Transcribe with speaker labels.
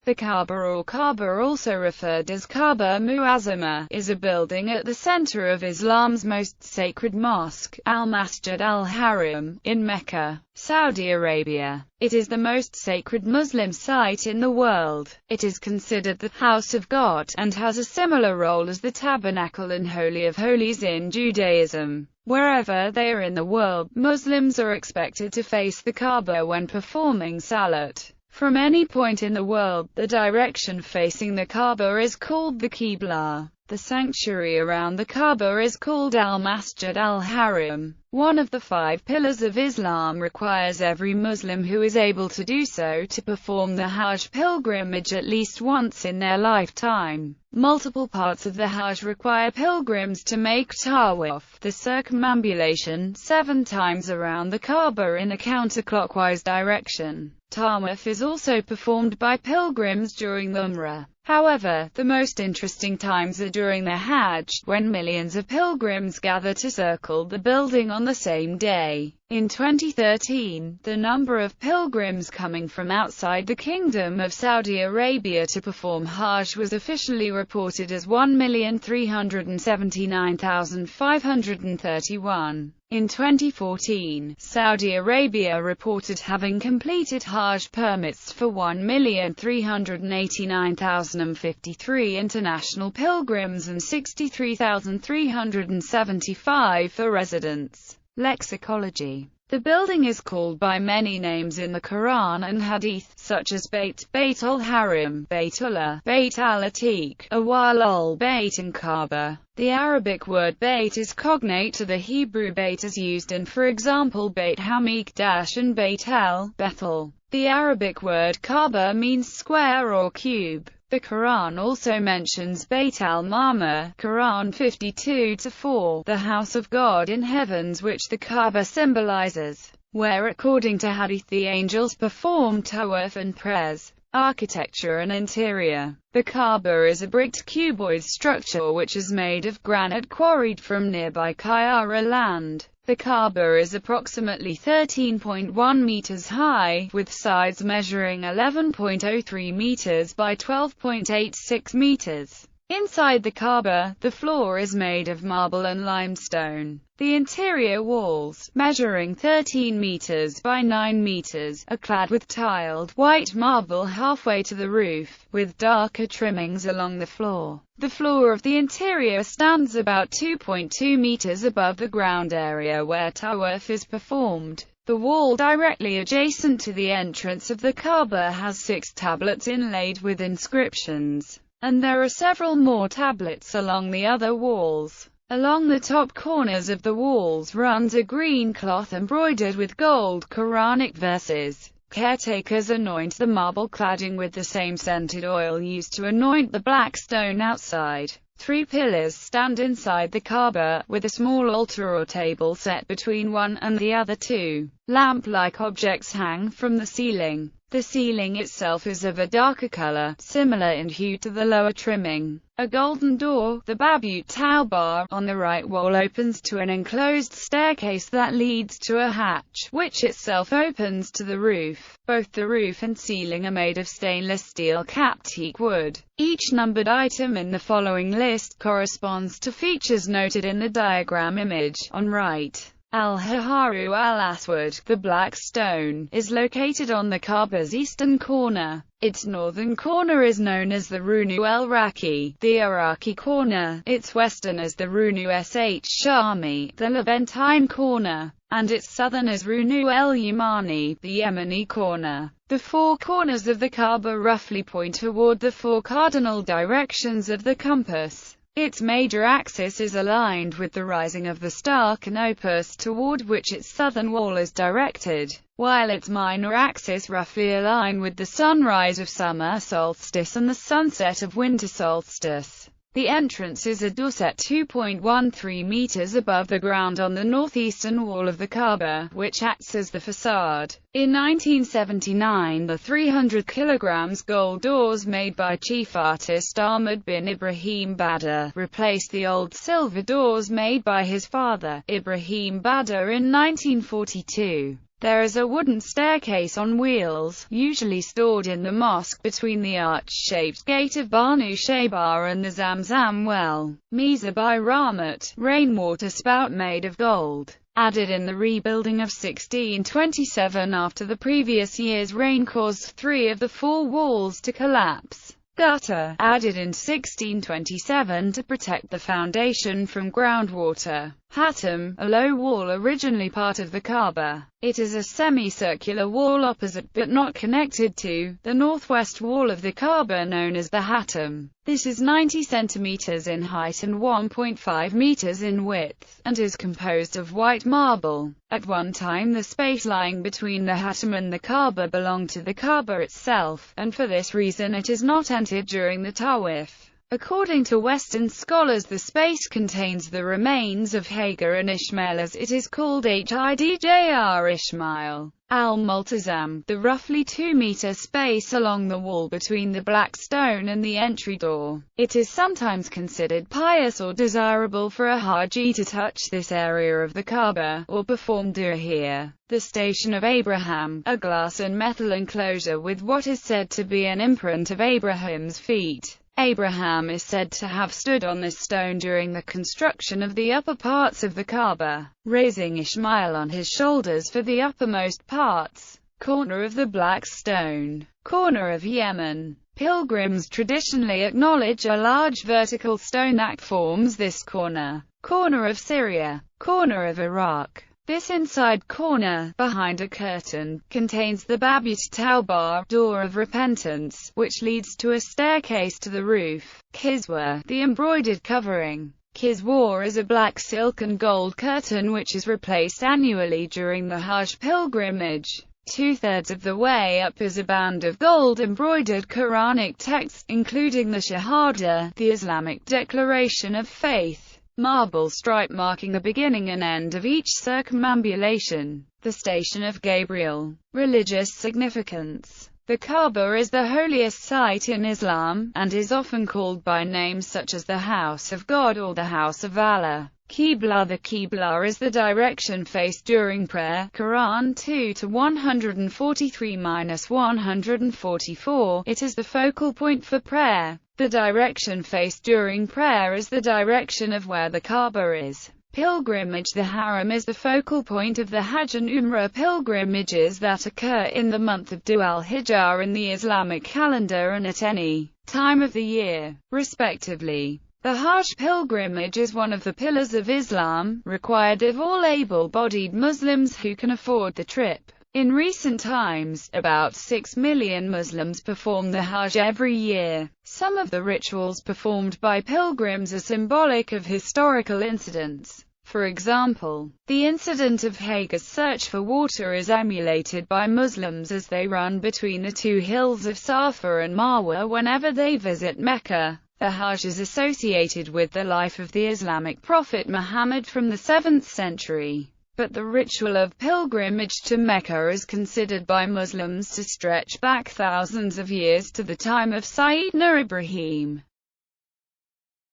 Speaker 1: The Kaaba, or Kaaba, also referred as Kaaba Muazzama, is a building at the center of Islam's most sacred mosque, Al-Masjid al-Haram, in Mecca, Saudi Arabia. It is the most sacred Muslim site in the world. It is considered the house of God, and has a similar role as the tabernacle and Holy of Holies in Judaism. Wherever they are in the world, Muslims are expected to face the Kaaba when performing salat. From any point in the world, the direction facing the Kaaba is called the Qibla. The sanctuary around the Kaaba is called Al-Masjid al-Haram. One of the 5 pillars of Islam requires every Muslim who is able to do so to perform the Hajj pilgrimage at least once in their lifetime. Multiple parts of the Hajj require pilgrims to make tawaf, the circumambulation, 7 times around the Kaaba in a counterclockwise direction. Tawaf is also performed by pilgrims during the Umrah. However, the most interesting times are during the Hajj, when millions of pilgrims gather to circle the building on the same day. In 2013, the number of pilgrims coming from outside the Kingdom of Saudi Arabia to perform Hajj was officially reported as 1,379,531. In 2014, Saudi Arabia reported having completed Hajj permits for 1,389,053 international pilgrims and 63,375 for residents. Lexicology. The building is called by many names in the Quran and Hadith, such as Bait al-Haram, Baitullah, Bait al-Atiq, Awal al-Bait, and Kaaba. The Arabic word Bait is cognate to the Hebrew Bait as used in, for example, Beit Hamikdash and Beit el-Bethel. The Arabic word Kaaba means square or cube. The Quran also mentions Beit al-Ma'mur, Quran 52-4, the house of God in heavens, which the Kaaba symbolizes, where according to Hadith the angels perform tawaf and prayers. Architecture and interior. The Kaaba is a bricked cuboid structure which is made of granite quarried from nearby Kayara land. The Kaaba is approximately 13.1 meters high, with sides measuring 11.03 meters by 12.86 meters. Inside the Kaaba, the floor is made of marble and limestone. The interior walls, measuring 13 meters by 9 meters, are clad with tiled white marble halfway to the roof, with darker trimmings along the floor. The floor of the interior stands about 2.2 meters above the ground area where tawaf is performed. The wall directly adjacent to the entrance of the Kaaba has 6 tablets inlaid with inscriptions, and there are several more tablets along the other walls. Along the top corners of the walls runs a green cloth embroidered with gold Quranic verses. Caretakers anoint the marble cladding with the same scented oil used to anoint the black stone outside. 3 pillars stand inside the Kaaba, with a small altar or table set between one and the other 2. Lamp-like objects hang from the ceiling. The ceiling itself is of a darker color, similar in hue to the lower trimming. A golden door, the Babut Taubar, on the right wall opens to an enclosed staircase that leads to a hatch, which itself opens to the roof. Both the roof and ceiling are made of stainless steel capped teak wood. Each numbered item in the following list corresponds to features noted in the diagram image on right. Al-Haharu al-Aswad, the black stone, is located on the Kaaba's eastern corner. Its northern corner is known as the Runu el-Raki, the Iraqi corner, its western as the Runu Shami, the Levantine corner, and its southern as Runu el-Yamani, the Yemeni corner. The 4 corners of the Kaaba roughly point toward the 4 cardinal directions of the compass. Its major axis is aligned with the rising of the star Canopus, toward which its southern wall is directed, while its minor axis roughly align with the sunrise of summer solstice and the sunset of winter solstice. The entrance is a dorset 2.13 meters above the ground on the northeastern wall of the Kaaba, which acts as the facade. In 1979, the 300 kilograms gold doors made by chief artist Ahmad bin Ibrahim Badr replaced the old silver doors made by his father, Ibrahim Badr, in 1942. There is a wooden staircase on wheels, usually stored in the mosque between the arch-shaped gate of Banu Shayba and the Zamzam well. Mizab by Rahmat, rainwater spout made of gold. Added in the rebuilding of 1627 after the previous year's rain caused 3 of the 4 walls to collapse. Gutter, added in 1627 to protect the foundation from groundwater. Hatam, a low wall originally part of the Kaaba. It is a semicircular wall opposite but not connected to the northwest wall of the Kaaba known as the Hatam. This is 90 centimeters in height and 1.5 meters in width, and is composed of white marble. At one time the space lying between the Hatam and the Kaaba belonged to the Kaaba itself, and for this reason it is not entered during the Tawaf. According to Western scholars, the space contains the remains of Hagar and Ishmael, as it is called Hijdr Ishmael al-Multazam, the roughly 2-meter space along the wall between the black stone and the entry door. It is sometimes considered pious or desirable for a Haji to touch this area of the Kaaba, or perform dua here. The Station of Abraham, a glass and metal enclosure with what is said to be an imprint of Abraham's feet. Abraham is said to have stood on this stone during the construction of the upper parts of the Kaaba, raising Ishmael on his shoulders for the uppermost parts. Corner of the Black Stone. Corner of Yemen. Pilgrims traditionally acknowledge a large vertical stone that forms this corner. Corner of Syria. Corner of Iraq. This inside corner, behind a curtain, contains the Babut Tawbah, door of repentance, which leads to a staircase to the roof. Kiswa, the embroidered covering. Kiswa is a black silk and gold curtain which is replaced annually during the Hajj pilgrimage. 2/3 of the way up is a band of gold embroidered Quranic texts, including the Shahada, the Islamic declaration of faith. Marble stripe marking the beginning and end of each circumambulation. The Station of Gabriel. Religious significance. The Kaaba is the holiest site in Islam, and is often called by names such as the House of God or the House of Allah. Qibla. The Qibla is the direction faced during prayer. Quran 2-143-144. It is the focal point for prayer. The direction faced during prayer is the direction of where the Kaaba is. Pilgrimage. The Haram is the focal point of the Hajj and Umrah pilgrimages that occur in the month of Dhu al-Hijjah in the Islamic calendar and at any time of the year, respectively. The Hajj pilgrimage is one of the pillars of Islam, required of all able-bodied Muslims who can afford the trip. In recent times, about 6 million Muslims perform the Hajj every year. Some of the rituals performed by pilgrims are symbolic of historical incidents. For example, the incident of Hagar's search for water is emulated by Muslims as they run between the 2 hills of Safa and Marwa whenever they visit Mecca. The Hajj is associated with the life of the Islamic prophet Muhammad from the 7th century. But the ritual of pilgrimage to Mecca is considered by Muslims to stretch back thousands of years to the time of Sayyidina Ibrahim.